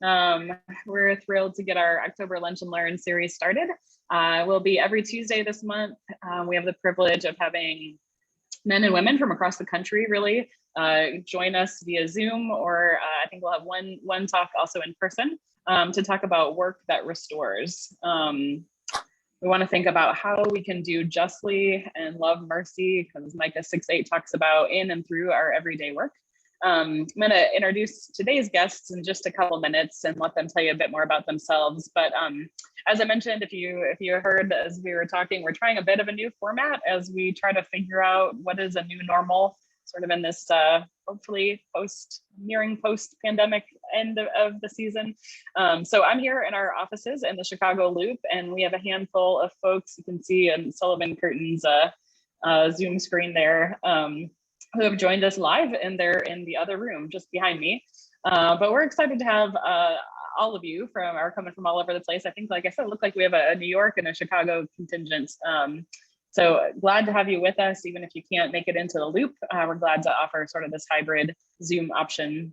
Um, we're thrilled to get our October Lunch and Learn series started. We'll be every Tuesday this month. We have the privilege of having men and women from across the country really join us via Zoom, or I think we'll have one talk also in person to talk about work that restores. We want to think about how we can do justly and love mercy, because Micah 6:8 talks about in and through our everyday work. I'm going to introduce today's guests in just a couple minutes and let them tell you a bit more about themselves. But as I mentioned, if you heard as we were talking, we're trying a bit of a new format as we try to figure out what is a new normal, sort of in this hopefully nearing post-pandemic end of the season. So I'm here in our offices in the Chicago Loop, and we have a handful of folks you can see in Sullivan Curtin's Zoom screen there. Who have joined us live, and they're in the other room just behind me. But we're excited to have all of you coming from all over the place. I think, like I said, it looked like we have a New York and a Chicago contingent. So glad to have you with us, even if you can't make it into the loop. We're glad to offer sort of this hybrid Zoom option.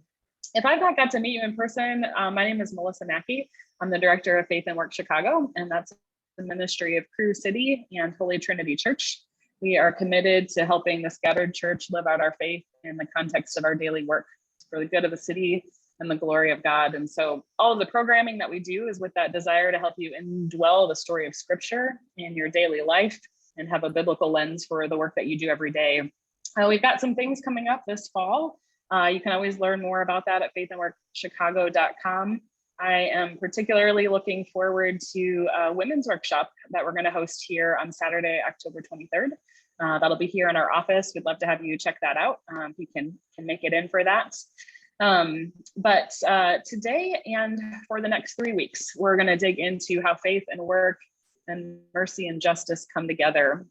If I've not got to meet you in person, my name is Melissa Mackey. I'm the director of Faith and Work Chicago, and that's the ministry of Cru City and Holy Trinity Church. We are committed to helping the scattered church live out our faith in the context of our daily work for the good of the city and the glory of God. And so all of the programming that we do is with that desire to help you indwell the story of Scripture in your daily life and have a biblical lens for the work that you do every day. We've got some things coming up this fall. You can always learn more about that at faithandworkchicago.com. I am particularly looking forward to a women's workshop that we're going to host here on Saturday, October 23rd. That'll be here in our office. We'd love to have you check that out if you can make it in for that. But today and for the next 3 weeks, we're going to dig into how faith and work and mercy and justice come together.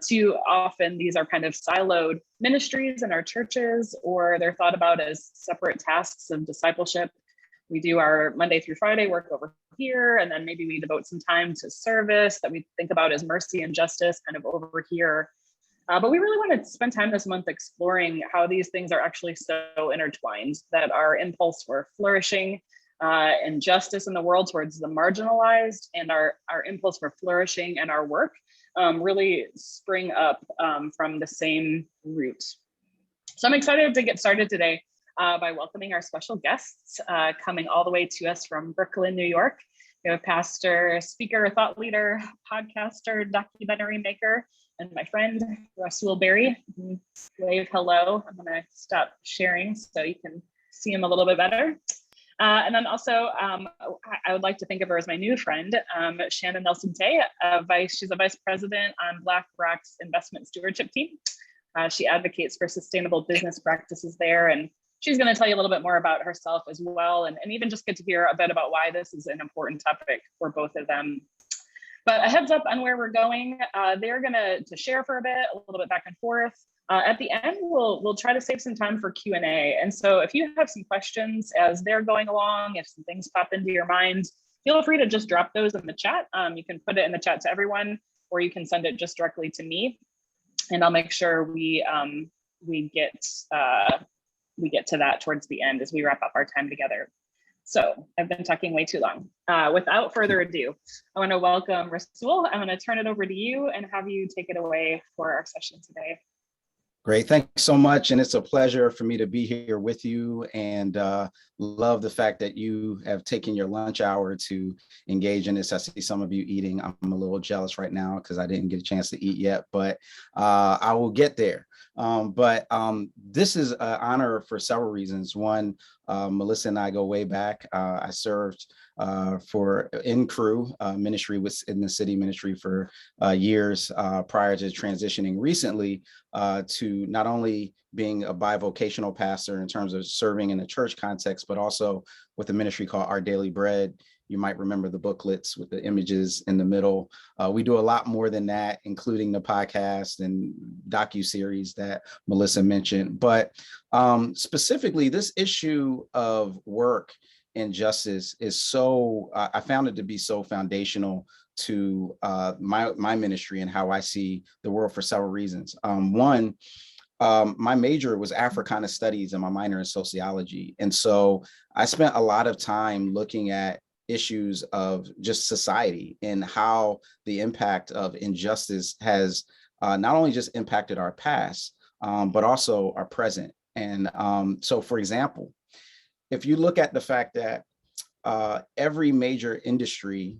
Too often, these are kind of siloed ministries in our churches, or they're thought about as separate tasks of discipleship. We do our Monday through Friday work over here, and then maybe we devote some time to service that we think about as mercy and justice kind of over here. But we really want to spend time this month exploring how these things are actually so intertwined, that our impulse for flourishing and justice in the world towards the marginalized and our impulse for flourishing and our work really spring up from the same root. So I'm excited to get started today by welcoming our special guests coming all the way to us from Brooklyn, New York. We have pastor, speaker, thought leader, podcaster, documentary maker, and my friend, Rasul Berry. Wave hello. I'm going to stop sharing so you can see him a little bit better. And then also, I would like to think of her as my new friend, Shannon Nelson-Tay. She's a vice president on BlackRock's investment stewardship team. She advocates for sustainable business practices there, and she's going to tell you a little bit more about herself as well, and even just get to hear a bit about why this is an important topic for both of them. But a heads up on where we're going. They're going to share for a little bit back and forth. At the end, we'll try to save some time for Q&A. And so if you have some questions as they're going along, if some things pop into your mind, feel free to just drop those in the chat. You can put it in the chat to everyone, or you can send it just directly to me. And I'll make sure we get to that towards the end as we wrap up our time together. So I've been talking way too long. Without further ado, I want to welcome Rasul. I'm going to turn it over to you and have you take it away for our session today. Great. Thanks so much. And it's a pleasure for me to be here with you, and love the fact that you have taken your lunch hour to engage in this. I see some of you eating. I'm a little jealous right now because I didn't get a chance to eat yet, but I will get there. But this is an honor for several reasons. One, Melissa and I go way back. I served for in Cru ministry in the city ministry for years prior to transitioning recently to not only being a bivocational pastor in terms of serving in the church context, but also with a ministry called Our Daily Bread. You might remember the booklets with the images in the middle. We do a lot more than that, including the podcast and docuseries that Melissa mentioned. But specifically, this issue of work and justice is so, I found it to be so foundational to my ministry and how I see the world for several reasons. One, My major was Africana studies and my minor in sociology. And so I spent a lot of time looking at issues of just society and how the impact of injustice has not only just impacted our past, but also our present. And so, for example, if you look at the fact that every major industry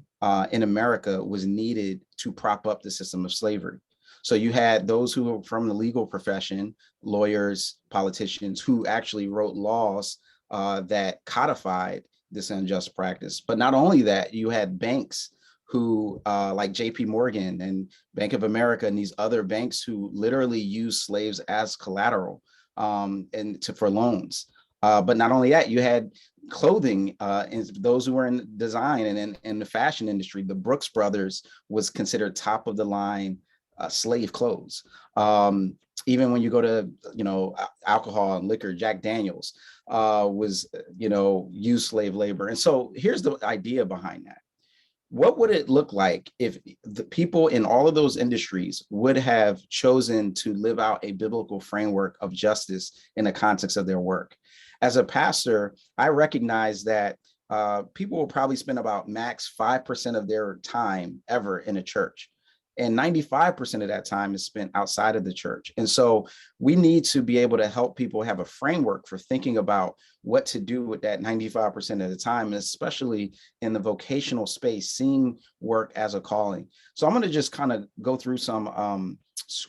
in America was needed to prop up the system of slavery. So you had those who were from the legal profession, lawyers, politicians, who actually wrote laws that codified this unjust practice. But not only that, you had banks who, like JP Morgan and Bank of America and these other banks who literally used slaves as collateral for loans. But not only that, you had clothing and those who were in design and in the fashion industry. The Brooks Brothers was considered top of the line slave clothes. Even when you go to, alcohol and liquor, Jack Daniels was, used slave labor. And so here's the idea behind that. What would it look like if the people in all of those industries would have chosen to live out a biblical framework of justice in the context of their work? As a pastor, I recognize that people will probably spend about max 5% of their time ever in a church. And 95% of that time is spent outside of the church. And so we need to be able to help people have a framework for thinking about what to do with that 95% of the time, and especially in the vocational space, seeing work as a calling. So I'm going to just kind of go through some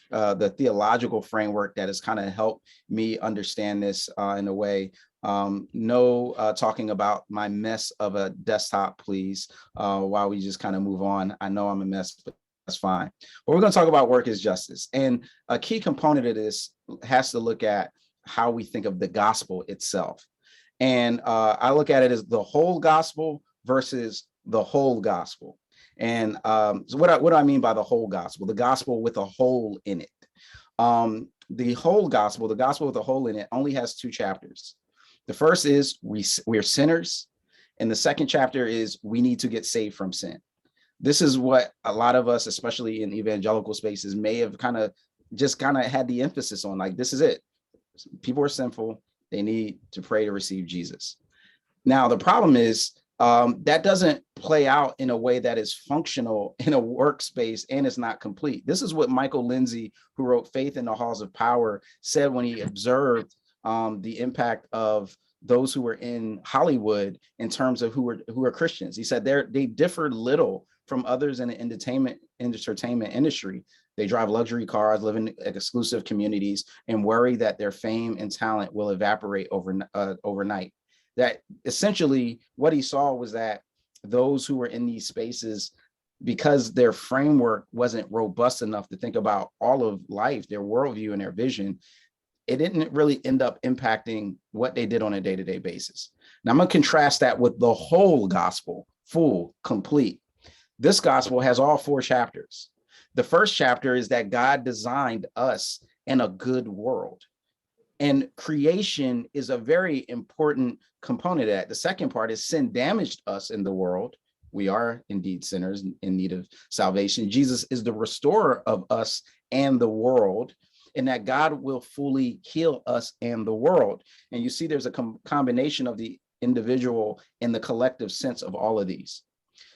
the theological framework that has kind of helped me understand this in a way. No talking about my mess of a desktop, please, while we just kind of move on. I know I'm a mess, but that's fine. But we're going to talk about work as justice. And a key component of this has to look at how we think of the gospel itself. And I look at it as the whole gospel versus the whole gospel. And so what do I mean by the whole gospel? The gospel with a hole in it. The whole gospel, the gospel with a hole in it, only has 2 chapters. The first is we're sinners. And the second chapter is we need to get saved from sin. This is what a lot of us, especially in evangelical spaces, may have kind of had the emphasis on, like, this is it. People are sinful. They need to pray to receive Jesus. Now, the problem is that doesn't play out in a way that is functional in a workspace, and it's not complete. This is what Michael Lindsay, who wrote Faith in the Halls of Power, said when he observed the impact of those who were in Hollywood in terms of who are Christians. He said they differ little from others in the entertainment industry. They drive luxury cars, live in exclusive communities, and worry that their fame and talent will evaporate overnight. That essentially what he saw was that those who were in these spaces, because their framework wasn't robust enough to think about all of life, their worldview and their vision, it didn't really end up impacting what they did on a day-to-day basis. Now I'm going to contrast that with the whole gospel, full, complete. This gospel has all 4 chapters. The first chapter is that God designed us in a good world. And creation is a very important component of that. The second part is sin damaged us in the world. We are indeed sinners in need of salvation. Jesus is the restorer of us and the world, and that God will fully heal us and the world. And you see there's a combination of the individual and the collective sense of all of these.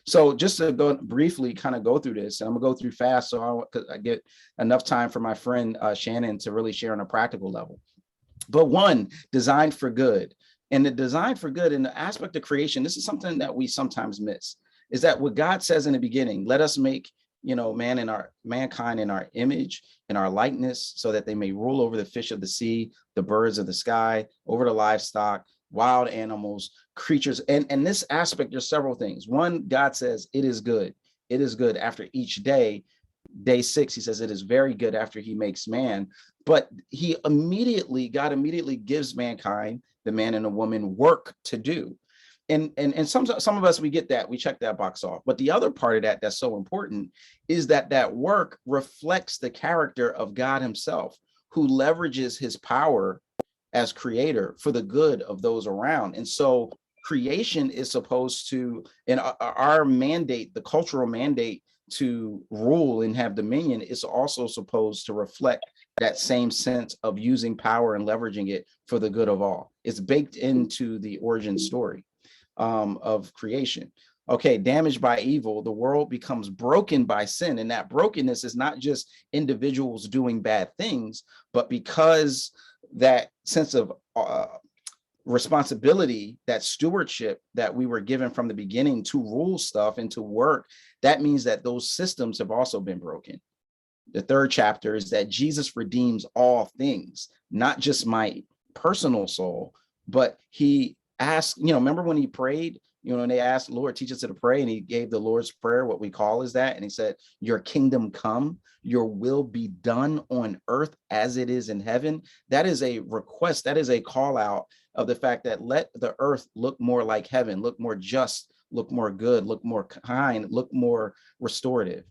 So just to go briefly kind of go through this, and I'm gonna go through fast so I get enough time for my friend Shannon to really share on a practical level. But 1, designed for good. And the design for good in the aspect of creation, this is something that we sometimes miss, is that what God says in the beginning, let us make mankind in our image, in our likeness, so that they may rule over the fish of the sea, the birds of the sky, over the livestock, wild animals, creatures. And in this aspect, there's several things. 1, God says it is good. It is good after each day. Day 6, he says it is very good after he makes man. But God immediately gives mankind, the man and the woman, work to do. And some of us, we get that, we check that box off. But the other part of that that's so important is that work reflects the character of God himself, who leverages his power as creator for the good of those around. And so creation is supposed to, and our mandate, the cultural mandate to rule and have dominion, is also supposed to reflect that same sense of using power and leveraging it for the good of all. It's baked into the origin story of creation. Okay, damaged by evil, the world becomes broken by sin. And that brokenness is not just individuals doing bad things, but because that sense of responsibility, that stewardship that we were given from the beginning to rule stuff and to work, that means that those systems have also been broken. The third chapter is that Jesus redeems all things, not just my personal soul, but he asked, remember when he prayed, and they asked, Lord, teach us to pray. And he gave the Lord's Prayer, what we call is that. And he said, your kingdom come, your will be done on earth as it is in heaven. That is a request. That is a call out of the fact that let the earth look more like heaven, look more just, look more good, look more kind, look more restorative.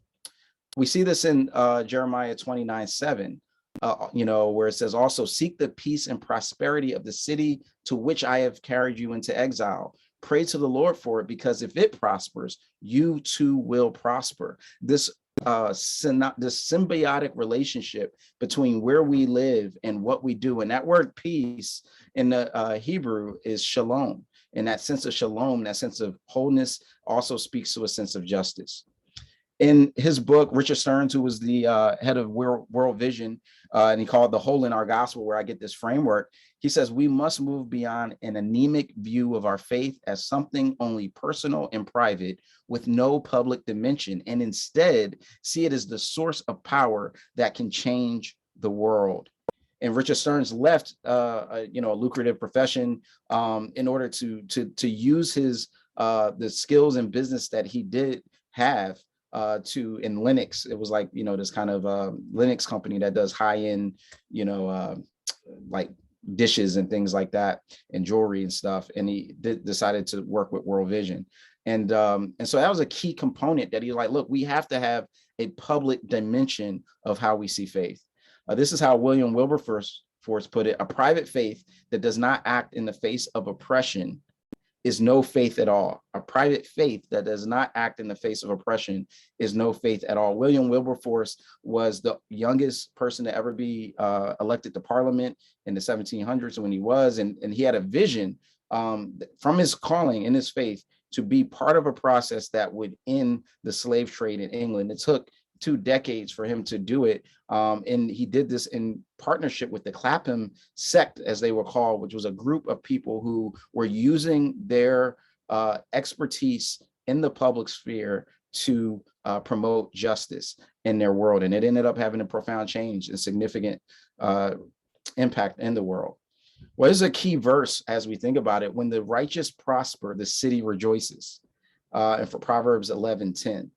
We see this in Jeremiah 29:7, where it says, also seek the peace and prosperity of the city to which I have carried you into exile. Pray to the Lord for it, because if it prospers, you too will prosper. This symbiotic relationship between where we live and what we do. And that word peace in the Hebrew is shalom. And that sense of shalom, that sense of wholeness, also speaks to a sense of justice. In his book, Richard Stearns, who was the head of World Vision, and he called The Hole in Our Gospel, where I get this framework, he says, we must move beyond an anemic view of our faith as something only personal and private with no public dimension, and instead see it as the source of power that can change the world. And Richard Stearns left, a lucrative profession in order to use his the skills and business that he did have in Linux. It was like, this kind of Linux company that does high-end, like dishes and things like that, and jewelry and stuff. And he decided to work with World Vision. And so that was a key component that he was like, look, we have to have a public dimension of how we see faith. This is how William Wilberforce put it: a private faith that does not act in the face of oppression is no faith at all. A private faith that does not act in the face of oppression is no faith at all. William Wilberforce was the youngest person to ever be elected to Parliament in the 1700s when he was, and he had a vision from his calling in his faith to be part of a process that would end the slave trade in England. It took 2 decades for him to do it. And he did this in partnership with the Clapham sect, as they were called, which was a group of people who were using their expertise in the public sphere to promote justice in their world. And it ended up having a profound change and significant impact in the world. Well, this is a key verse as we think about it. When the righteous prosper, the city rejoices. And for Proverbs 11:10.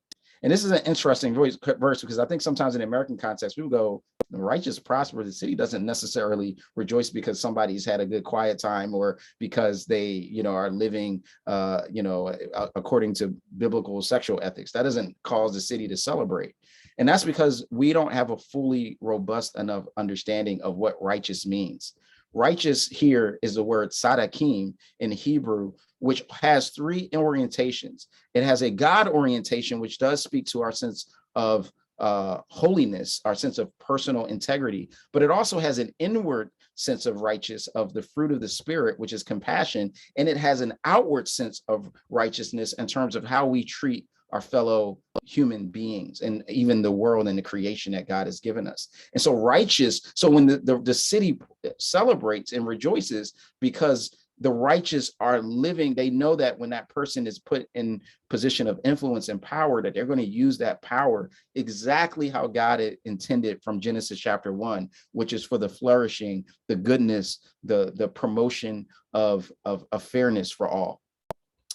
And this is an interesting verse, because I think sometimes in the American context, people go, the righteous prosper, the city doesn't necessarily rejoice because somebody's had a good quiet time, or because they, are living, according to biblical sexual ethics. That doesn't cause the city to celebrate. And that's because we don't have a fully robust enough understanding of what righteous means. Righteous here is the word sadakim in Hebrew, which has 3 orientations. It has a God orientation, which does speak to our sense of holiness, our sense of personal integrity, but it also has an inward sense of righteous, of the fruit of the Spirit, which is compassion, and it has an outward sense of righteousness in terms of how we treat our fellow human beings and even the world and the creation that God has given us. And so when the city celebrates and rejoices, because the righteous are living, they know that when that person is put in position of influence and power, that they're going to use that power exactly how God intended from Genesis chapter 1, which is for the flourishing, the goodness, the promotion of fairness for all.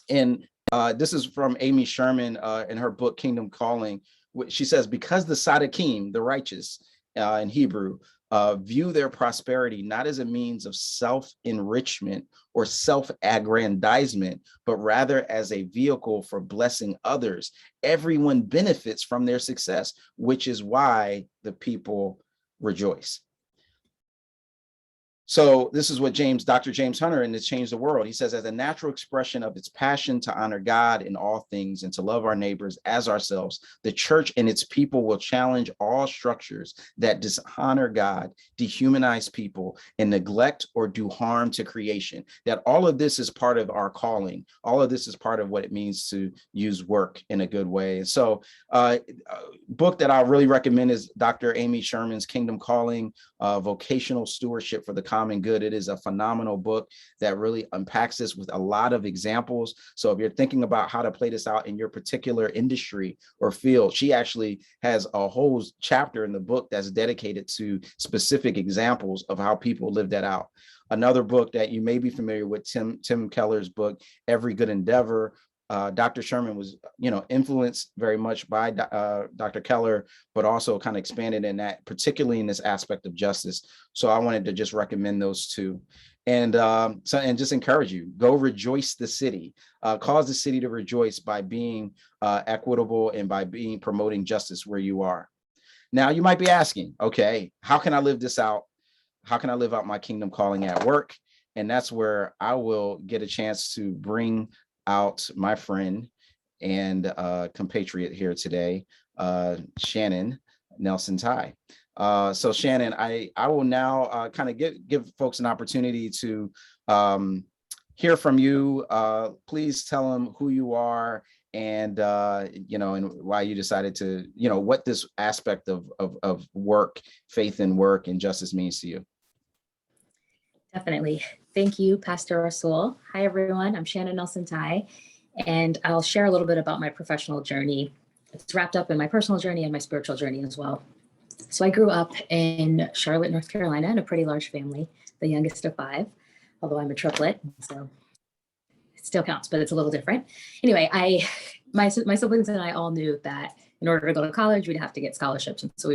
And this is from Amy Sherman in her book, Kingdom Calling. She says, because the Sadakim, the righteous in Hebrew, view their prosperity not as a means of self-enrichment or self-aggrandizement, but rather as a vehicle for blessing others, everyone benefits from their success, which is why the people rejoice. So this is what Dr. James Hunter in This Change the World, he says, as a natural expression of its passion to honor God in all things and to love our neighbors as ourselves, the church and its people will challenge all structures that dishonor God, dehumanize people, and neglect or do harm to creation. That all of this is part of our calling. All of this is part of what it means to use work in a good way. And so a book that I really recommend is Dr. Amy Sherman's Kingdom Calling, Vocational Stewardship for the Common Good. It is a phenomenal book that really unpacks this with a lot of examples. So if you're thinking about how to play this out in your particular industry or field, she actually has a whole chapter in the book that's dedicated to specific examples of how people live that out. Another book that you may be familiar with, Tim Keller's book, Every Good Endeavor. Dr. Sherman was, influenced very much by Dr. Keller, but also kind of expanded in that, particularly in this aspect of justice. So I wanted to just recommend those two. And just encourage you, go rejoice the city, cause the city to rejoice by being equitable and by promoting justice where you are. Now you might be asking, okay, how can I live this out? How can I live out my kingdom calling at work? And that's where I will get a chance to bring out my friend and compatriot here today, Shannon Nelson Ty. So Shannon, I will now kind of give folks an opportunity to hear from you. Please tell them who you are and and why you decided to, what this aspect of work, faith in work and justice means to you. Definitely. Thank you, Pastor Rasul. Hi, everyone. I'm Shannon Nelson Ty, and I'll share a little bit about my professional journey. It's wrapped up in my personal journey and my spiritual journey as well. So I grew up in Charlotte, North Carolina, in a pretty large family, the youngest of 5, although I'm a triplet, so it still counts, but it's a little different. Anyway, my siblings and I all knew that in order to go to college, we'd have to get scholarships. And so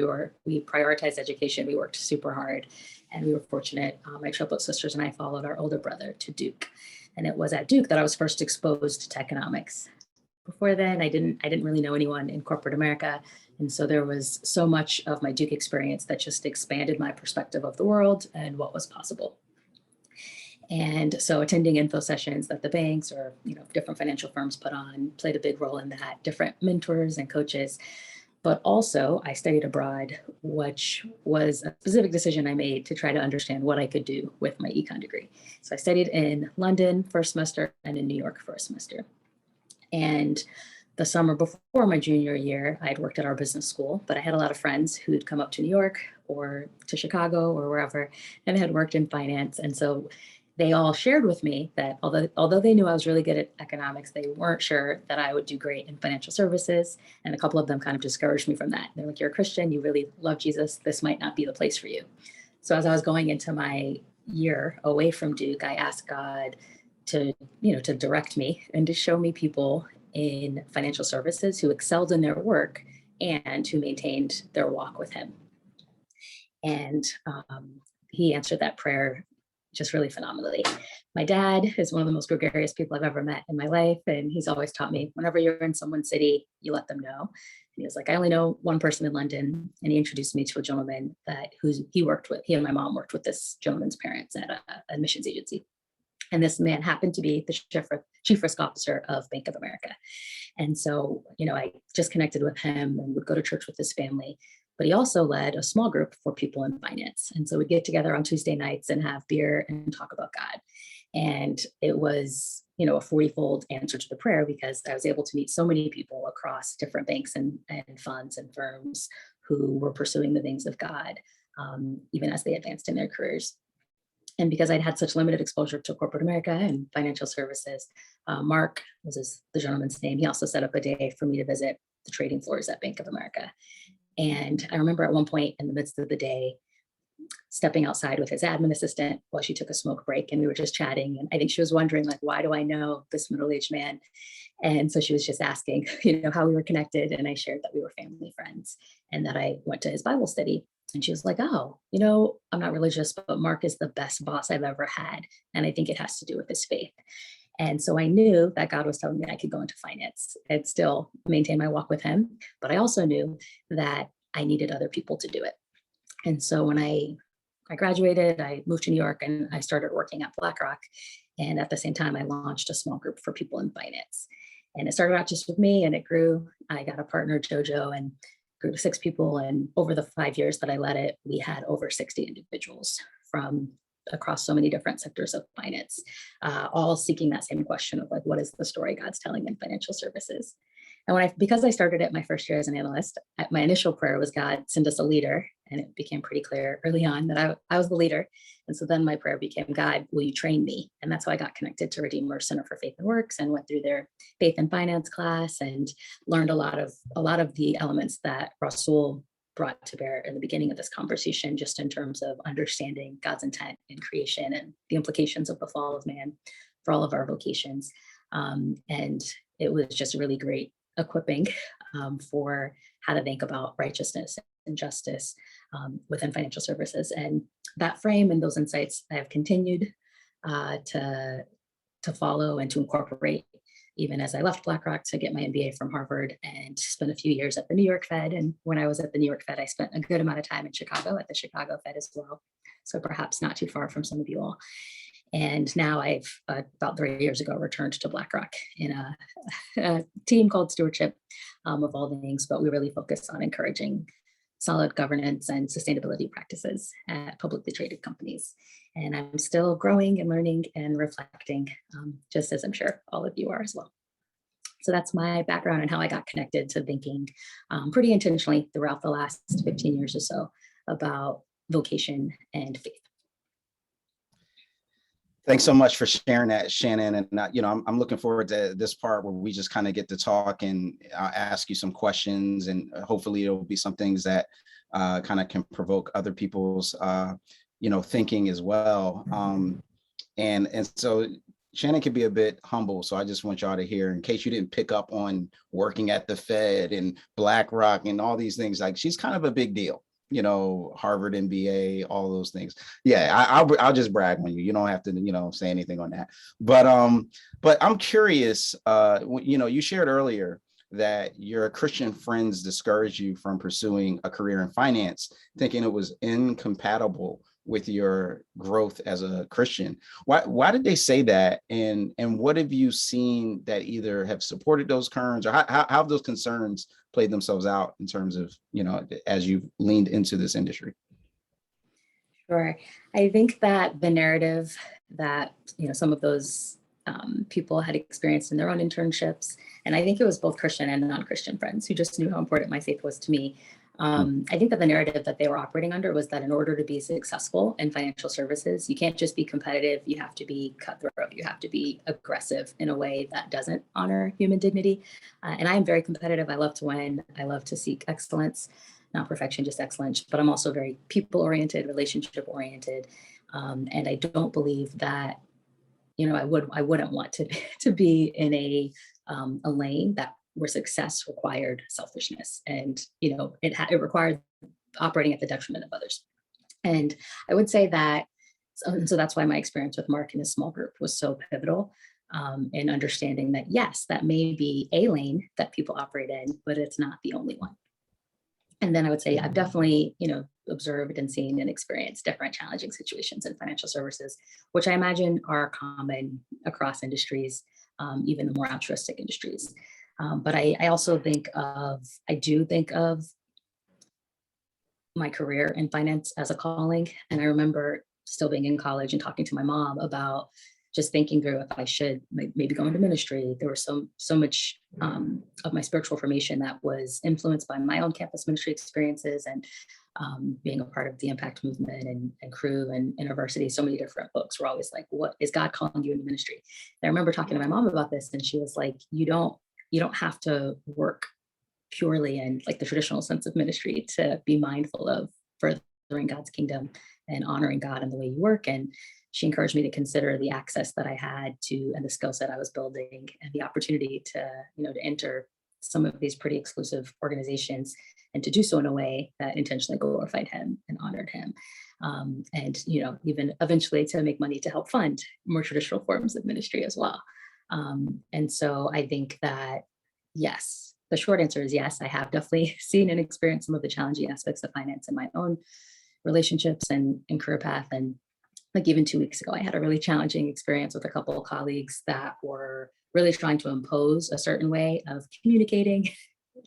we prioritized education. We worked super hard. And we were fortunate. My triplet sisters and I followed our older brother to Duke. And it was at Duke that I was first exposed to economics. Before then, I didn't really know anyone in corporate America. And so there was so much of my Duke experience that just expanded my perspective of the world and what was possible. And so attending info sessions that the banks or different financial firms put on played a big role in that, different mentors and coaches. But also I studied abroad, which was a specific decision I made to try to understand what I could do with my econ degree. So I studied in London first semester and in New York first semester. And the summer before my junior year, I'd worked at our business school, but I had a lot of friends who'd come up to New York or to Chicago or wherever and had worked in finance. And so they all shared with me that although they knew I was really good at economics, they weren't sure that I would do great in financial services. And a couple of them kind of discouraged me from that. They're like, you're a Christian, you really love Jesus. This might not be the place for you. So as I was going into my year away from Duke, I asked God to direct me and to show me people in financial services who excelled in their work and who maintained their walk with him. And he answered that prayer just really phenomenally. My dad is one of the most gregarious people I've ever met in my life. And he's always taught me, whenever you're in someone's city, you let them know. And he was like, I only know one person in London. And he introduced me to a gentleman he worked with. He and my mom worked with this gentleman's parents at a admissions agency. And this man happened to be the chief risk officer of Bank of America. And so, I just connected with him and would go to church with his family. But he also led a small group for people in finance. And so we'd get together on Tuesday nights and have beer and talk about God. And it was, a 40-fold answer to the prayer because I was able to meet so many people across different banks and funds and firms who were pursuing the things of God, even as they advanced in their careers. And because I'd had such limited exposure to corporate America and financial services, Mark was the gentleman's name. He also set up a day for me to visit the trading floors at Bank of America. And I remember at one point in the midst of the day, stepping outside with his admin assistant while she took a smoke break, and we were just chatting. And I think she was wondering, like, why do I know this middle-aged man? And so she was just asking, how we were connected. And I shared that we were family friends and that I went to his Bible study. And she was like, oh, I'm not religious, but Mark is the best boss I've ever had. And I think it has to do with his faith. And so I knew that God was telling me I could go into finance and still maintain my walk with him. But I also knew that I needed other people to do it. And so when I I graduated, I moved to New York, and I started working at BlackRock. And at the same time, I launched a small group for people in finance. And it started out just with me, and it grew. I got a partner, Jojo, and grew to 6 people. And over the 5 years that I led it, we had over 60 individuals from across so many different sectors of finance, all seeking that same question of like, what is the story God's telling in financial services? And because I started it my first year as an analyst, my initial prayer was, God, send us a leader. And it became pretty clear early on that I was the leader. And so then my prayer became, God, will you train me? And that's how I got connected to Redeemer Center for Faith and Works and went through their faith and finance class and learned a lot of the elements that Rasul brought to bear in the beginning of this conversation, just in terms of understanding God's intent in creation and the implications of the fall of man for all of our vocations. And it was just really great equipping for how to think about righteousness and justice within financial services. And that frame and those insights I have continued to follow and to incorporate, even as I left BlackRock to get my MBA from Harvard and spent a few years at the New York Fed. And when I was at the New York Fed, I spent a good amount of time in Chicago at the Chicago Fed as well. So perhaps not too far from some of you all. And now I've about 3 years ago returned to BlackRock in a team called Stewardship of all things, but we really focus on encouraging solid governance and sustainability practices at publicly traded companies. And I'm still growing and learning and reflecting, just as I'm sure all of you are as well. So that's my background and how I got connected to thinking pretty intentionally throughout the last 15 years or so about vocation and faith. Thanks so much for sharing that, Shannon. And I'm looking forward to this part where we just kind of get to talk, and I'll ask you some questions, and hopefully it'll be some things that kind of can provoke other people's thinking as well. And so Shannon can be a bit humble, so I just want y'all to hear, in case you didn't pick up on working at the Fed and BlackRock and all these things, like she's kind of a big deal. Harvard MBA, all those things. Yeah, I'll just brag on you. You don't have to, say anything on that. But I'm curious. You shared earlier that your Christian friends discouraged you from pursuing a career in finance, thinking it was incompatible with your growth as a Christian. Why did they say that? And what have you seen that either have supported those concerns, or how have those concerns played themselves out in terms of, as you've leaned into this industry? Sure. I think that the narrative that, some of those people had experienced in their own internships, and I think it was both Christian and non-Christian friends who just knew how important my faith was to me. I think that the narrative that they were operating under was that in order to be successful in financial services, you can't just be competitive, you have to be cutthroat, you have to be aggressive in a way that doesn't honor human dignity. And I am very competitive. I love to win. I love to seek excellence, not perfection, just excellence. But I'm also very people-oriented, relationship-oriented. And I don't believe that, I wouldn't want to be in a lane that where success required selfishness, and it required operating at the detriment of others. And I would say that, so that's why my experience with Mark in his small group was so pivotal in understanding that, yes, that may be a lane that people operate in, but it's not the only one. And then I would say I've definitely, observed and seen and experienced different challenging situations in financial services, which I imagine are common across industries, even the more altruistic industries. But I also do think of my career in finance as a calling. And I remember still being in college and talking to my mom about just thinking through if I should maybe go into ministry. There was so much of my spiritual formation that was influenced by my own campus ministry experiences and being a part of the Impact movement and Crew and University. So many different books were always like, what is God calling you into ministry? And I remember talking to my mom about this, and she was like, you don't have to work purely in like the traditional sense of ministry to be mindful of furthering God's kingdom and honoring God in the way you work. And she encouraged me to consider the access that I had to, and the skill set I was building, and the opportunity to enter some of these pretty exclusive organizations, and to do so in a way that intentionally glorified him and honored him. And even eventually to make money to help fund more traditional forms of ministry as well. And so I think that, yes, the short answer is yes, I have definitely seen and experienced some of the challenging aspects of finance in my own relationships and career path. And like even 2 weeks ago, I had a really challenging experience with a couple of colleagues that were really trying to impose a certain way of communicating,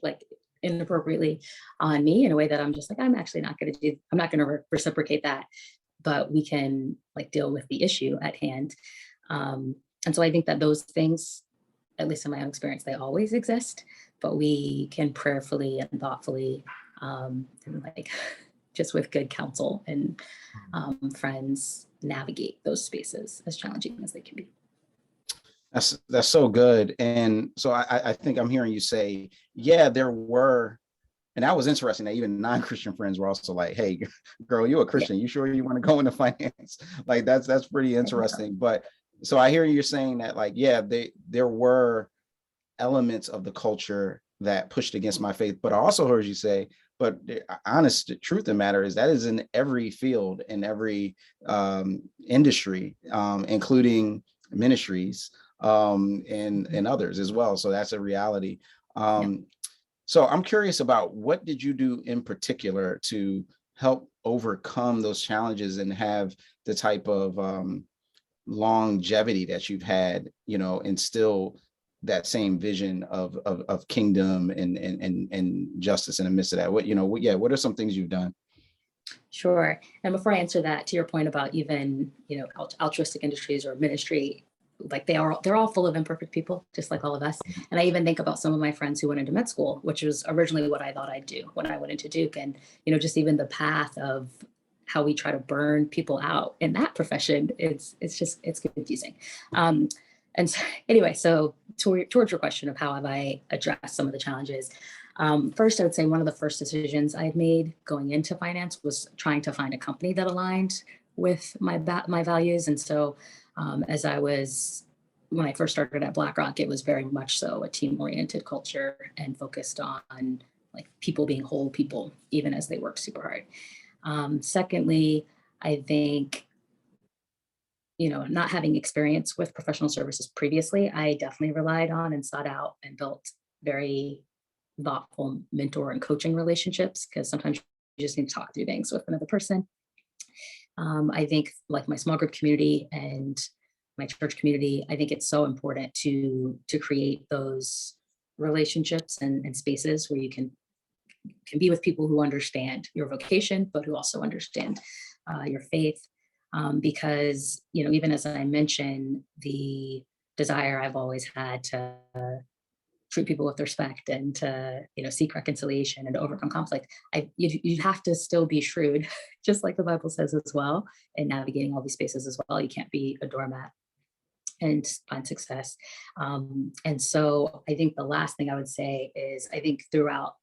like inappropriately on me in a way that I'm just like, I'm actually not going to do, I'm not going to reciprocate that, but we can like deal with the issue at hand. And so I think that those things, at least in my own experience, they always exist, but we can prayerfully and thoughtfully, and like just with good counsel and friends, navigate those spaces as challenging as they can be. That's so good. And so I think I'm hearing you say, yeah, there were, and that was interesting that even non-Christian friends were also like, hey, girl, you're a Christian. You sure you want to go into finance? Like that's pretty interesting. But so I hear you're saying that like, yeah, there were elements of the culture that pushed against my faith, but I also heard you say, but the honest truth of the matter is that is in every field, in every industry, including ministries, and others as well. So that's a reality. So I'm curious about what did you do in particular to help overcome those challenges and have the type of longevity that you've had, and still that same vision of kingdom and justice in the midst of that? What are some things you've done? Sure. And before I answer that, to your point about even, altruistic industries or ministry, like they're all full of imperfect people, just like all of us. And I even think about some of my friends who went into med school, which was originally what I thought I'd do when I went into Duke. And, just even the path of how we try to burn people out in that profession, it's confusing. And so, anyway, so towards your question of how have I addressed some of the challenges, first, I would say one of the first decisions I had made going into finance was trying to find a company that aligned with my values. And so when I first started at BlackRock, it was very much so a team-oriented culture and focused on like people being whole people, even as they work super hard. Secondly, I think, not having experience with professional services previously, I definitely relied on and sought out and built very thoughtful mentor and coaching relationships, because sometimes you just need to talk through things with another person. I think like my small group community and my church community, I think it's so important to create those relationships and spaces where you can be with people who understand your vocation, but who also understand your faith. Because, even as I mentioned, the desire I've always had to treat people with respect and to, seek reconciliation and to overcome conflict, you have to still be shrewd, just like the Bible says as well, in navigating all these spaces as well. You can't be a doormat and find success. And so I think the last thing I would say is, I think throughout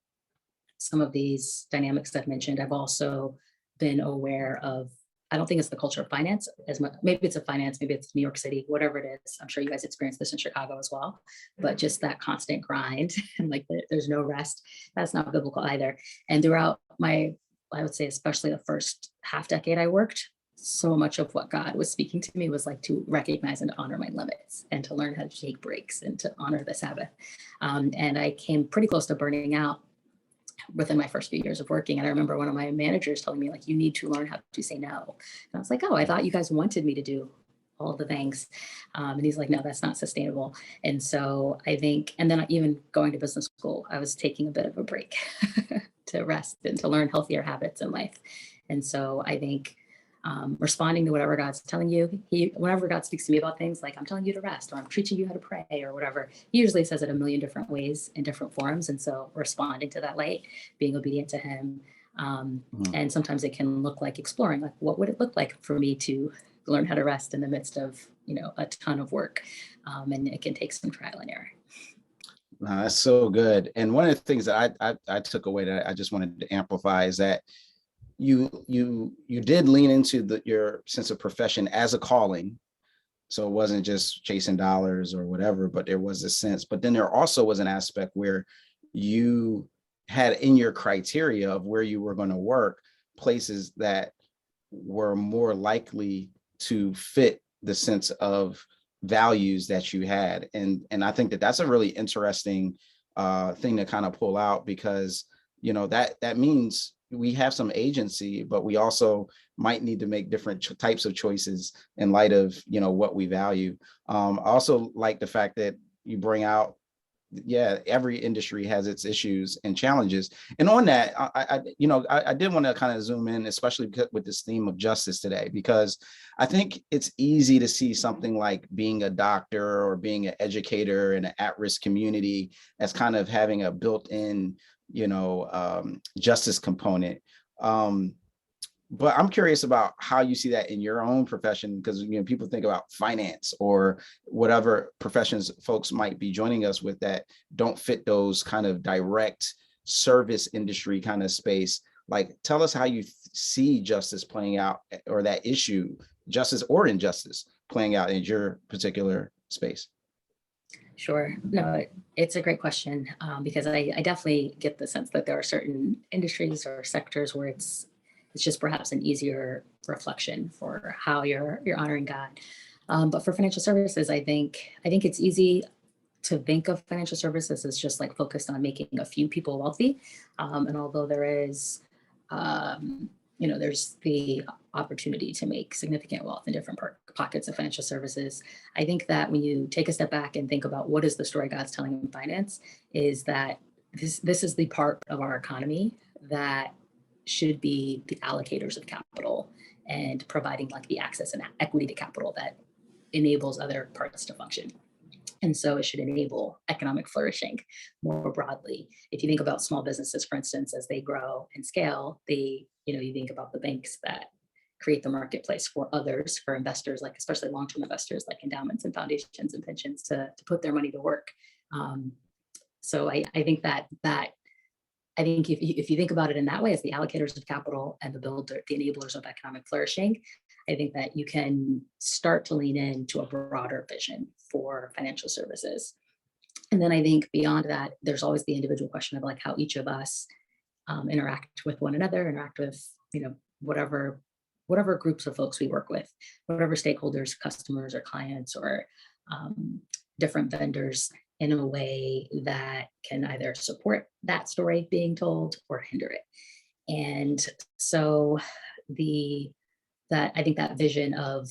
some of these dynamics I've mentioned, I've also been aware of, I don't think it's the culture of finance as much. Maybe it's a finance, maybe it's New York City, whatever it is. I'm sure you guys experience this in Chicago as well, but just that constant grind and like there's no rest. That's not biblical either. And throughout I would say, especially the first half decade I worked, so much of what God was speaking to me was like to recognize and to honor my limits and to learn how to take breaks and to honor the Sabbath. And I came pretty close to burning out within my first few years of working. And I remember one of my managers telling me, like, you need to learn how to say no. And I was like, oh, I thought you guys wanted me to do all the things. And he's like, no, that's not sustainable. And so I think, and then even going to business school, I was taking a bit of a break to rest and to learn healthier habits in life. And so I think responding to whatever God's telling you, whenever God speaks to me about things like I'm telling you to rest or I'm teaching you how to pray or whatever, he usually says it a million different ways in different forms. And so responding to that light, being obedient to him. And sometimes it can look like exploring, like what would it look like for me to learn how to rest in the midst of, a ton of work. And it can take some trial and error. That's so good. And one of the things that I took away that I just wanted to amplify is that you did lean into your sense of profession as a calling. So it wasn't just chasing dollars or whatever, but there was a sense. But then there also was an aspect where you had in your criteria of where you were going to work places that were more likely to fit the sense of values that you had. And I think that that's a really interesting thing to kind of pull out, because that means we have some agency, but we also might need to make different types of choices in light of, what we value. I also like the fact that you bring out, every industry has its issues and challenges. And on that, I did want to kind of zoom in, especially with this theme of justice today, because I think it's easy to see something like being a doctor or being an educator in an at-risk community as kind of having a built-in, justice component. But I'm curious about how you see that in your own profession, because people think about finance or whatever professions folks might be joining us with that don't fit those kind of direct service industry kind of space. Like, tell us how you see justice playing out, or that issue, justice or injustice, playing out in your particular space. Sure. No, it's a great question, because I definitely get the sense that there are certain industries or sectors where it's just perhaps an easier reflection for how you're honoring God. But for financial services, I think it's easy to think of financial services as just like focused on making a few people wealthy. And although there is, there's the opportunity to make significant wealth in different pockets of financial services, I think that when you take a step back and think about what is the story God's telling in finance, is that this is the part of our economy that should be the allocators of capital and providing like the access and equity to capital that enables other parts to function. And so it should enable economic flourishing more broadly. If you think about small businesses, for instance, as they grow and scale, you think about the banks that create the marketplace for others, for investors, like especially long-term investors, like endowments and foundations and pensions to put their money to work. So I think that I think if you think about it in that way, as the allocators of capital and the enablers of economic flourishing, I think that you can start to lean into a broader vision for financial services. And then I think beyond that, there's always the individual question of like how each of us interact with one another, interact with, whatever groups of folks we work with, whatever stakeholders, customers or clients or different vendors, in a way that can either support that story being told or hinder it. And so I think that vision of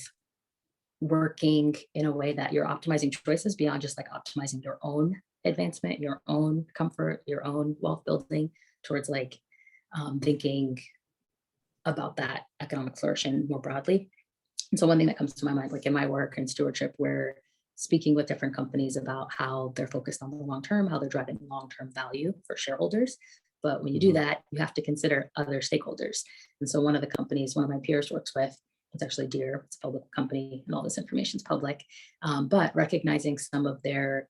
working in a way that you're optimizing choices beyond just like optimizing your own advancement, your own comfort, your own wealth building, towards like thinking about that economic flourishing more broadly. And so one thing that comes to my mind, like in my work and stewardship, we're speaking with different companies about how they're focused on the long term, how they're driving long-term value for shareholders. But when you do that, you have to consider other stakeholders. And so one of the companies one of my peers works with, it's actually Deere, it's a public company and all this information is public, but recognizing some of their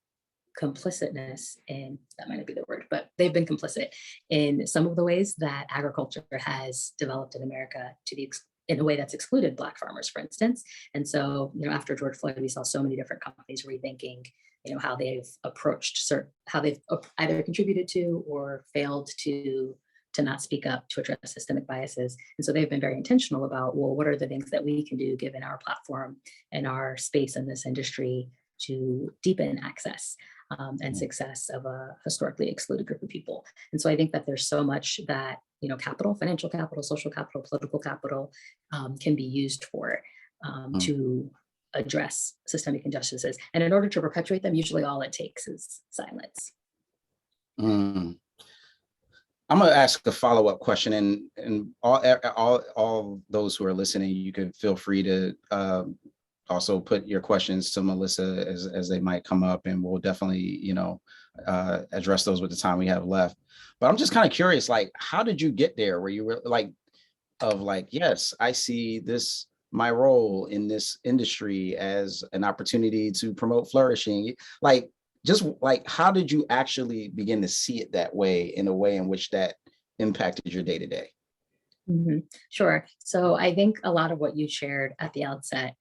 complicitness, and that might not be the word, but they've been complicit in some of the ways that agriculture has developed in America in a way that's excluded Black farmers, for instance. And so, after George Floyd, we saw so many different companies rethinking, how they've approached how they've either contributed to or failed to not speak up to address systemic biases. And so they've been very intentional about, well, what are the things that we can do given our platform and our space in this industry to deepen access and success of a historically excluded group of people. And so I think that there's so much that, capital, financial capital, social capital, political capital can be used for to address systemic injustices. And in order to perpetuate them, usually all it takes is silence. I'm going to ask a follow-up question, and all those who are listening, you can feel free to also put your questions to Melissa as they might come up, and we'll definitely, address those with the time we have left. But I'm just kind of curious, like, how did you get there where you were like, yes, I see my role in this industry as an opportunity to promote flourishing? Like, just like, how did you actually begin to see it that way, in a way in which that impacted your day-to-day? Sure. So I think a lot of what you shared at the outset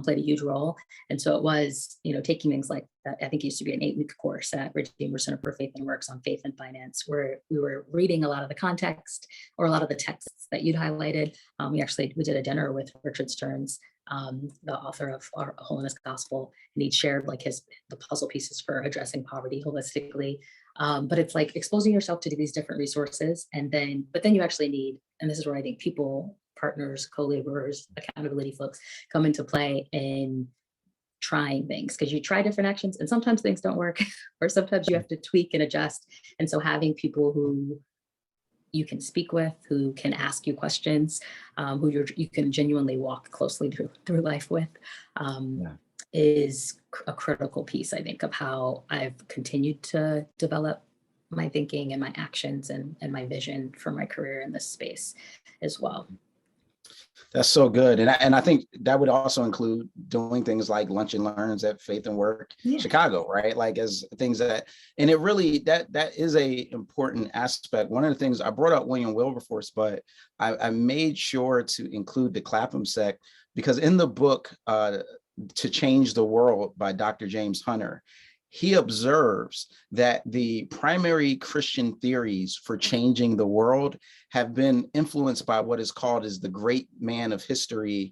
played a huge role. And so it was, taking things like that. I think it used to be an 8-week course at Redeemer Center for Faith and Works on faith and finance, where we were reading a lot of the context or a lot of the texts that you'd highlighted. We did a dinner with Richard Stearns the author of Our Holiness Gospel, and he shared like the puzzle pieces for addressing poverty holistically. But it's like exposing yourself to these different resources, but then you actually need, and this is where I think people, partners, co-laborers, accountability folks come into play in trying things, because you try different actions and sometimes things don't work, or sometimes you have to tweak and adjust. And so having people who you can speak with, who can ask you questions, who you can genuinely walk closely through life with, is a critical piece, I think, of how I've continued to develop my thinking and my actions and my vision for my career in this space as well. That's so good. And I think that would also include doing things like lunch and learns at Faith and Work Chicago, right? Like as things that, and it really, that is a important aspect. One of the things I brought up William Wilberforce, but I made sure to include the Clapham sect, because in the book, To Change the World by Dr. James Hunter, he observes that the primary Christian theories for changing the world have been influenced by what is called as the great man of history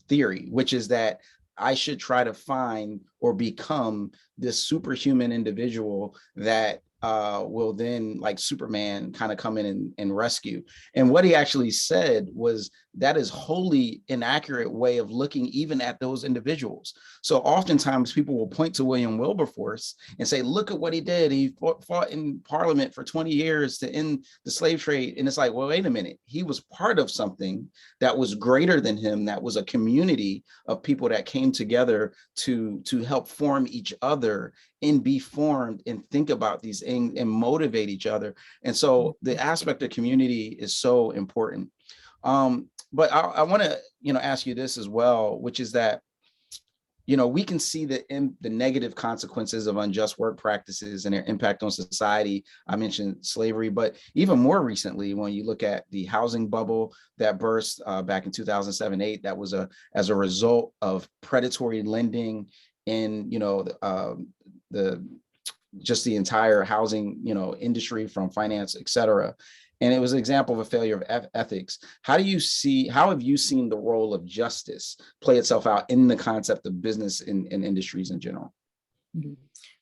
theory, which is that I should try to find or become this superhuman individual that will then, like Superman, kind of come in and rescue. And what he actually said was that is wholly inaccurate way of looking even at those individuals. So oftentimes people will point to William Wilberforce and say, look at what he did. He fought in Parliament for 20 years to end the slave trade. And it's like, well, wait a minute. He was part of something that was greater than him. That was a community of people that came together to help form each other and be formed and think about these things and motivate each other. And so the aspect of community is so important. But I want to, ask you this as well, which is that, we can see the negative consequences of unjust work practices and their impact on society. I mentioned slavery, but even more recently, when you look at the housing bubble that burst back in 2007-8, that was as a result of predatory lending in, just the entire housing, industry, from finance, et cetera. And it was an example of a failure of ethics. How have you seen the role of justice play itself out in the concept of business and industries in general?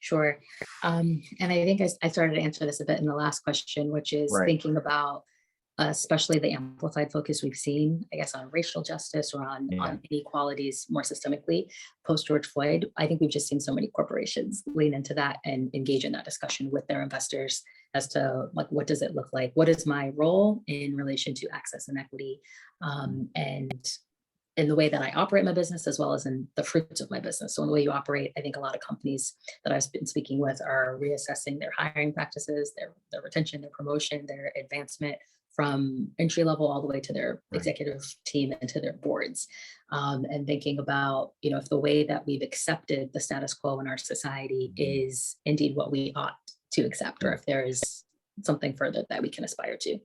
Sure. And I think I started to answer this a bit in the last question, which is thinking about especially the amplified focus we've seen, I guess, on racial justice or on inequalities more systemically post George Floyd. I think we've just seen so many corporations lean into that and engage in that discussion with their investors as to, like, what does it look like? What is my role in relation to access and equity, and in the way that I operate my business, as well as in the fruits of my business. So in the way you operate, I think a lot of companies that I've been speaking with are reassessing their hiring practices, their retention, their promotion, their advancement, from entry level all the way to their executive team and to their boards, and thinking about, if the way that we've accepted the status quo in our society is indeed what we ought to accept, or if there is something further that we can aspire to,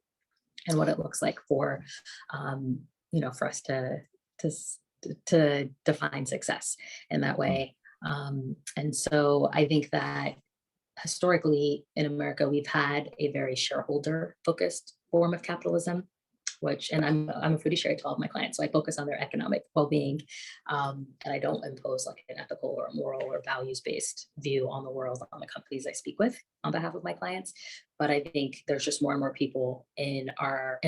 and what it looks like for, for us to define success in that way. And so I think that historically in America, we've had a very shareholder focused form of capitalism, and I'm a fiduciary to all of my clients, so I focus on their economic well-being, and I don't impose like an ethical or moral or values-based view on the world, on the companies I speak with on behalf of my clients. But I think there's just more and more people in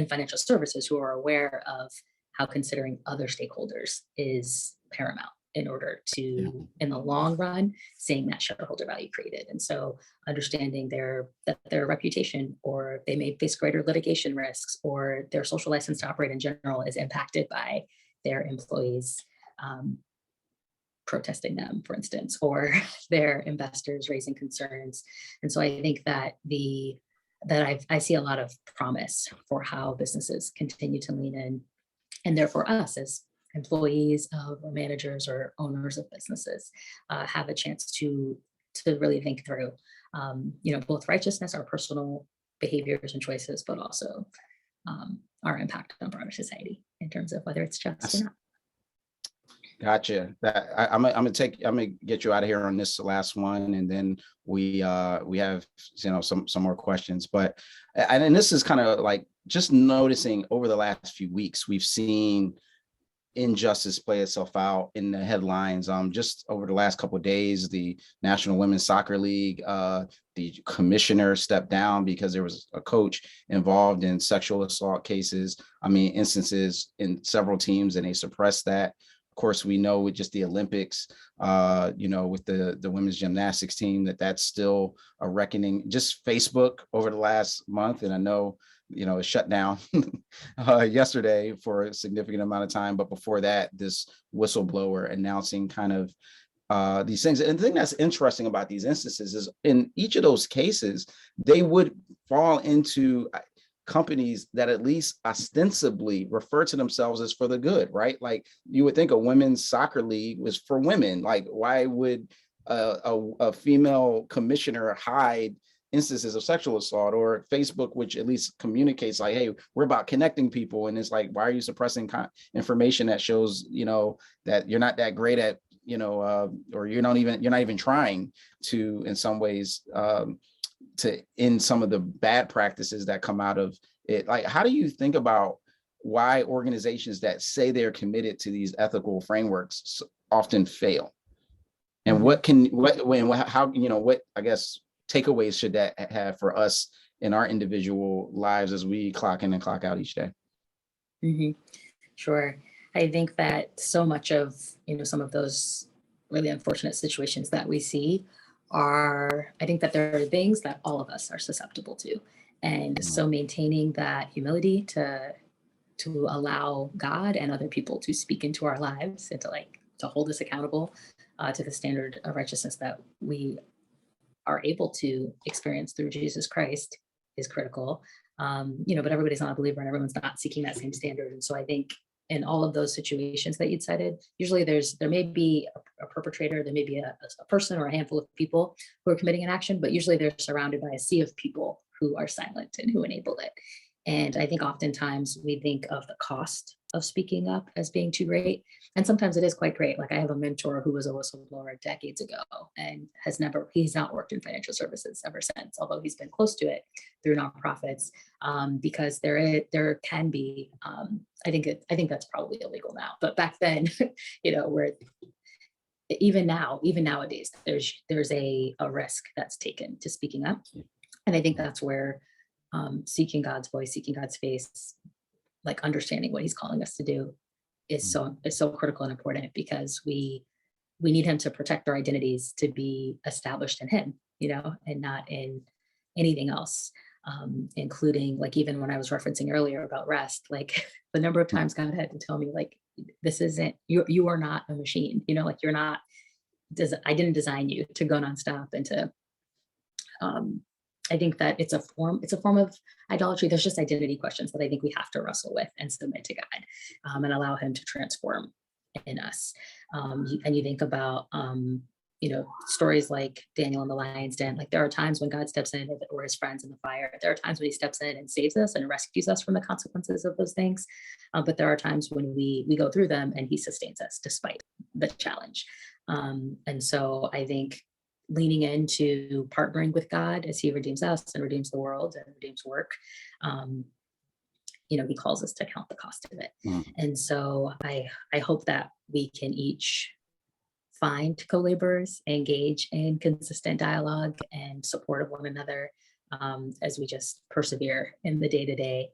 financial services who are aware of how considering other stakeholders is paramount in order to, in the long run, seeing that shareholder value created. And so understanding that their reputation, or they may face greater litigation risks, or their social license to operate in general is impacted by their employees protesting them, for instance, or their investors raising concerns. And so I think that I see a lot of promise for how businesses continue to lean in, and therefore us as employees or managers or owners of businesses have a chance to really think through, both righteousness, our personal behaviors and choices, but also our impact on broader society in terms of whether it's just or not. Gotcha. I'm gonna get you out of here on this last one, and then we have some more questions. But and this is kind of like just noticing over the last few weeks, we've seen injustice play itself out in the headlines. Just over the last couple of days, the National Women's Soccer League, the commissioner stepped down because there was a coach involved in sexual assault cases. I mean, instances in several teams, and they suppressed that. Of course, we know with just the Olympics, with the women's gymnastics team, that's still a reckoning. Just Facebook over the last month, and I know, it shut down yesterday for a significant amount of time. But before that, this whistleblower announcing kind of these things. And the thing that's interesting about these instances is in each of those cases, they would fall into companies that at least ostensibly refer to themselves as for the good, right? Like you would think a women's soccer league was for women. Like why would a female commissioner hide instances of sexual assault? Or Facebook, which at least communicates like, hey, we're about connecting people. And it's like, why are you suppressing information that shows, that you're not that great at, or you're not even trying to, in some ways, to end some of the bad practices that come out of it. Like, how do you think about why organizations that say they're committed to these ethical frameworks often fail? And what I guess takeaways should that have for us in our individual lives as we clock in and clock out each day? Mm-hmm. Sure. I think that so much of, some of those really unfortunate situations that we see I think that there are things that all of us are susceptible to. And so maintaining that humility to allow God and other people to speak into our lives and to hold us accountable to the standard of righteousness that we are able to experience through Jesus Christ is critical. But everybody's not a believer and everyone's not seeking that same standard. And so I think in all of those situations that you'd cited, usually there may be a perpetrator, there may be a person or a handful of people who are committing an action, but usually they're surrounded by a sea of people who are silent and who enable it. And I think oftentimes we think of the cost of speaking up as being too great. And sometimes it is quite great. Like I have a mentor who was a whistleblower decades ago and he's not worked in financial services ever since, although he's been close to it through nonprofits, because there can be, I think that's probably illegal now, but back then, where even nowadays, there's a risk that's taken to speaking up. And I think that's where seeking God's voice, seeking God's face, like understanding what he's calling us to do is so critical and important, because we need him to protect our identities to be established in him, and not in anything else, including like even when I was referencing earlier about rest, like the number of times God had to tell me like, this isn't, you are not a machine, like you're not, I didn't design you to go nonstop and to, I think that it's a form of idolatry. There's just identity questions that I think we have to wrestle with and submit to God, and allow him to transform in us. And you think about, stories like Daniel in the lion's den. Like there are times when God steps in, or his friends in the fire. There are times when he steps in and saves us and rescues us from the consequences of those things. But there are times when we go through them and he sustains us despite the challenge. And so I think leaning into partnering with God as he redeems us and redeems the world and redeems work, he calls us to count the cost of it. And so I hope that we can each find co-laborers, engage in consistent dialogue and support of one another, as we just persevere in the day-to-day,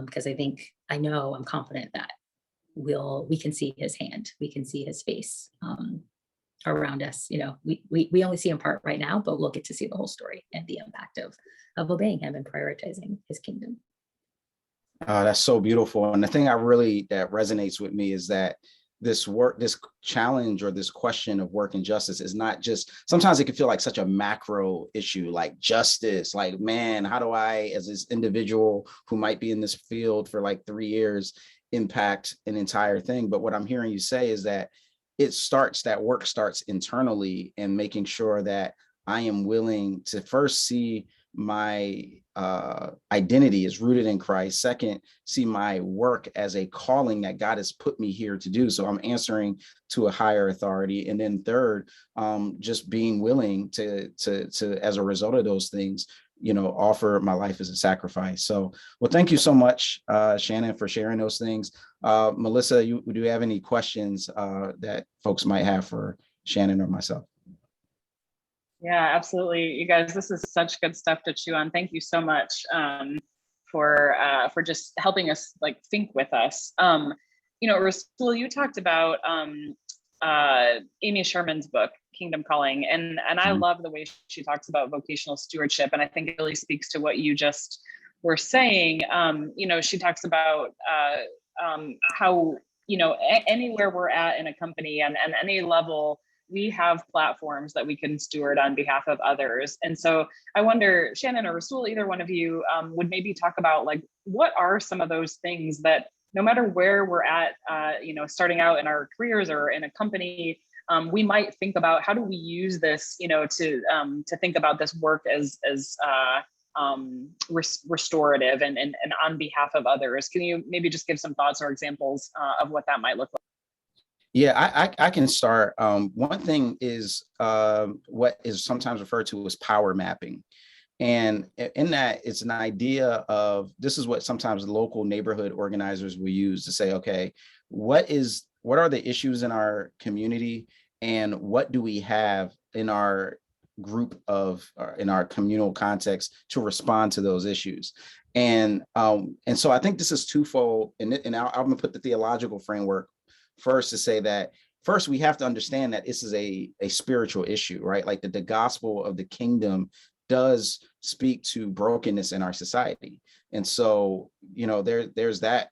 because I'm confident that we can see his hand, we can see his face around us. We only see in part right now, but we'll get to see the whole story and the impact of obeying him and prioritizing his kingdom. That's so beautiful. And the thing that resonates with me is that this challenge or this question of work and justice is not just, sometimes it can feel like such a macro issue, like justice, like, man, how do I, as this individual who might be in this field for like 3 years, impact an entire thing? But what I'm hearing you say is that that work starts internally, and making sure that I am willing to first see my identity is rooted in Christ. Second, see my work as a calling that God has put me here to do. So I'm answering to a higher authority. And then third, just being willing to as a result of those things, offer my life as a sacrifice. So, well, thank you so much, Shannon, for sharing those things. Melissa, do you have any questions that folks might have for Shannon or myself? Yeah, absolutely. You guys, this is such good stuff to chew on. Thank you so much for just helping us think with us. Rasul, you talked about Amy Sherman's book, Kingdom Calling, and I love the way she talks about vocational stewardship, and I think it really speaks to what you just were saying. She talks about how anywhere we're at in a company and any level, we have platforms that we can steward on behalf of others. And so I wonder, Shannon or Rasul, either one of you would maybe talk about what are some of those things that no matter where we're at, starting out in our careers or in a company, we might think about how do we use this, to think about this work as restorative and on behalf of others. Can you maybe just give some thoughts or examples of what that might look like? Yeah, I can start. One thing is what is sometimes referred to as power mapping. And in that, it's an idea of, this is what sometimes local neighborhood organizers will use to say, okay, what are the issues in our community, and what do we have in our group in our communal context to respond to those issues? And so I think this is twofold, and I'm gonna put the theological framework first to say that first we have to understand that this is a spiritual issue, right? Like the gospel of the kingdom does speak to brokenness in our society. And so, there's that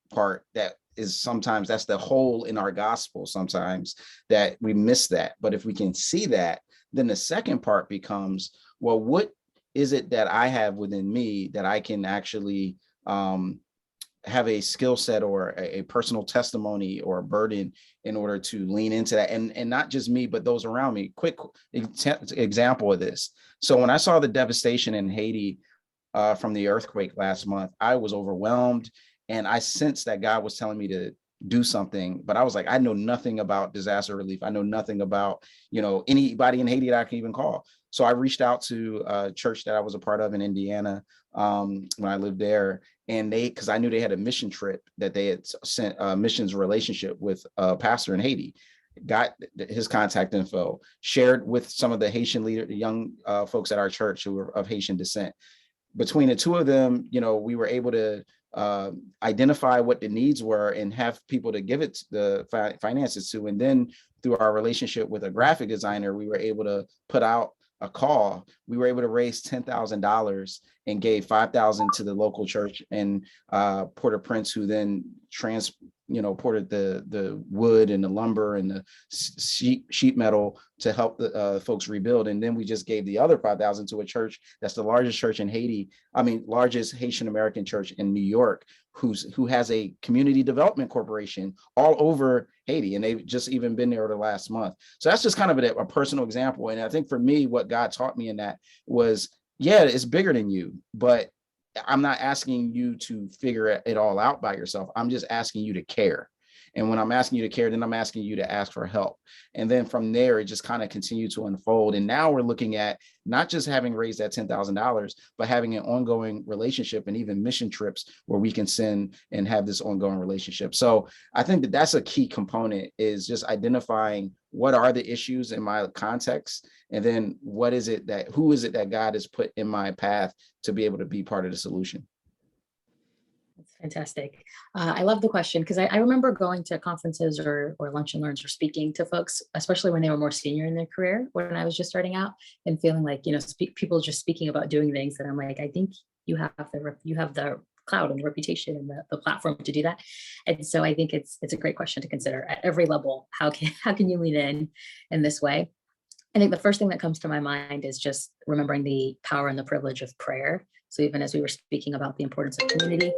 part that is sometimes that's the hole in our gospel sometimes that we miss that. But if we can see that, then the second part becomes, well, what is it that I have within me that I can actually have a skill set or a personal testimony or a burden in order to lean into that, and not just me, but those around me. Quick example of this. So when I saw the devastation in Haiti from the earthquake last month, I was overwhelmed, and I sensed that God was telling me to do something, but I was like, I know nothing about disaster relief. I know nothing about, anybody in Haiti that I can even call. So I reached out to a church that I was a part of in Indiana when I lived there. And because I knew they had a mission trip that they had sent a missions relationship with a pastor in Haiti, got his contact info, shared with some of the Haitian young folks at our church who were of Haitian descent. Between the two of them, we were able to identify what the needs were and have people to give it the finances to. And then through our relationship with a graphic designer, we were able to put out a call. We were able to raise $10,000 and gave $5,000 to the local church in Port-au-Prince, who then ported the wood and the lumber and the sheet metal to help the folks rebuild. And then we just gave the other $5,000 to a church that's the largest church in Haiti. Largest Haitian American church in New York, who has a community development corporation all over Haiti, and they've just even been there the last month. So that's just kind of a personal example. And I think for me, what God taught me in that was, yeah, it's bigger than you, but I'm not asking you to figure it all out by yourself. I'm just asking you to care. And when I'm asking you to care, then I'm asking you to ask for help. And then from there, it just kind of continued to unfold. And now we're looking at not just having raised that $10,000, but having an ongoing relationship and even mission trips where we can send and have this ongoing relationship. So I think that that's a key component, is just identifying what are the issues in my context, and then who is it that God has put in my path to be able to be part of the solution. That's fantastic. I love the question, because I remember going to conferences or lunch and learns or speaking to folks, especially when they were more senior in their career, when I was just starting out, and feeling like, people just speaking about doing things that I'm like, I think you have the clout and the reputation and the platform to do that. And so I think it's a great question to consider at every level. How can you lean in this way? I think the first thing that comes to my mind is just remembering the power and the privilege of prayer. So even as we were speaking about the importance of community,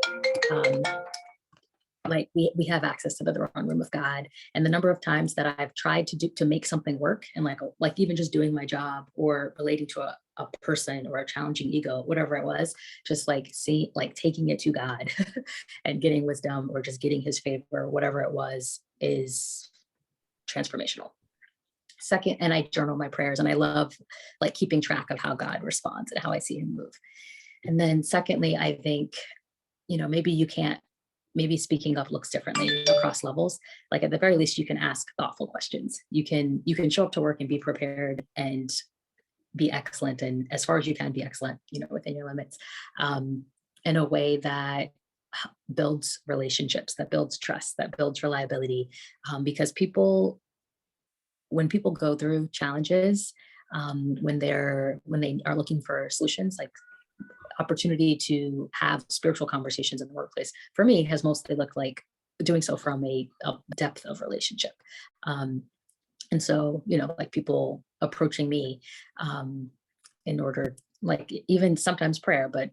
we have access to the throne room of God, and the number of times that I've tried to make something work, and like even just doing my job or relating to a person or a challenging ego, whatever it was, just taking it to God and getting wisdom or just getting his favor, whatever it was, is transformational. Second, and I journal my prayers, and I love like keeping track of how God responds and how I see him move. And then secondly, I think, maybe you can't, maybe speaking up looks differently across levels. Like at the very least, you can ask thoughtful questions. You can show up to work and be prepared and be excellent. And as far as you can be excellent, within your limits, in a way that builds relationships, that builds trust, that builds reliability. Because when people go through challenges, when they are looking for solutions, like opportunity to have spiritual conversations in the workplace, for me, has mostly looked like doing so from a depth of relationship. And so, like people approaching me in order, like even sometimes prayer, but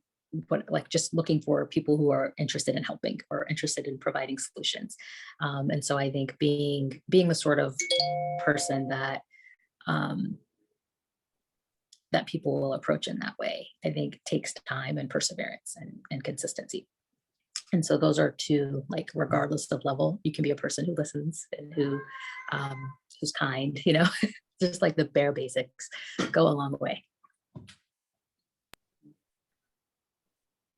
like just looking for people who are interested in helping or interested in providing solutions. And so I think being the sort of person that that people will approach in that way, I think takes time and perseverance and consistency. And so those are two, like, regardless of level, you can be a person who listens and who's kind, just like the bare basics go a long way.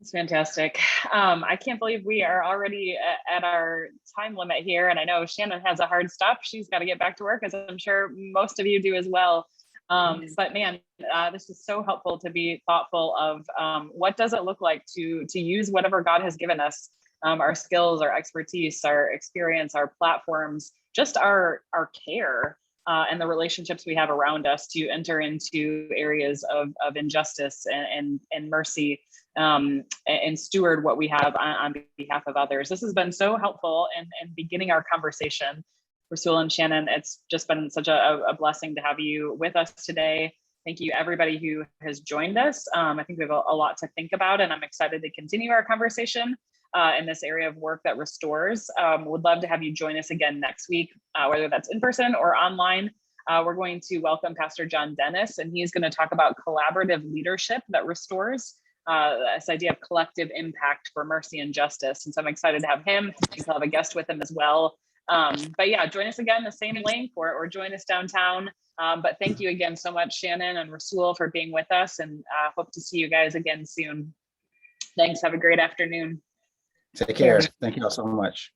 It's fantastic. I can't believe we are already at our time limit here. And I know Shannon has a hard stop. She's got to get back to work, as I'm sure most of you do as well. But man, this is so helpful to be thoughtful of what does it look like to use whatever God has given us, our skills, our expertise, our experience, our platforms, just our care and the relationships we have around us to enter into areas of injustice and mercy, and steward what we have on behalf of others. This has been so helpful in beginning our conversation. Rasul and Shannon, it's just been such a blessing to have you with us today. Thank you, everybody who has joined us. I think we have a lot to think about, and I'm excited to continue our conversation in this area of work that restores. Would love to have you join us again next week, whether that's in person or online. We're going to welcome Pastor John Dennis, and he's going to talk about collaborative leadership that restores, this idea of collective impact for mercy and justice. And so I'm excited to have him. We'll have a guest with him as well. But yeah, join us again, the same link, or join us downtown. But thank you again so much, Shannon and Rasul, for being with us, and hope to see you guys again soon. Thanks. Have a great afternoon. Take care. Thank you all so much.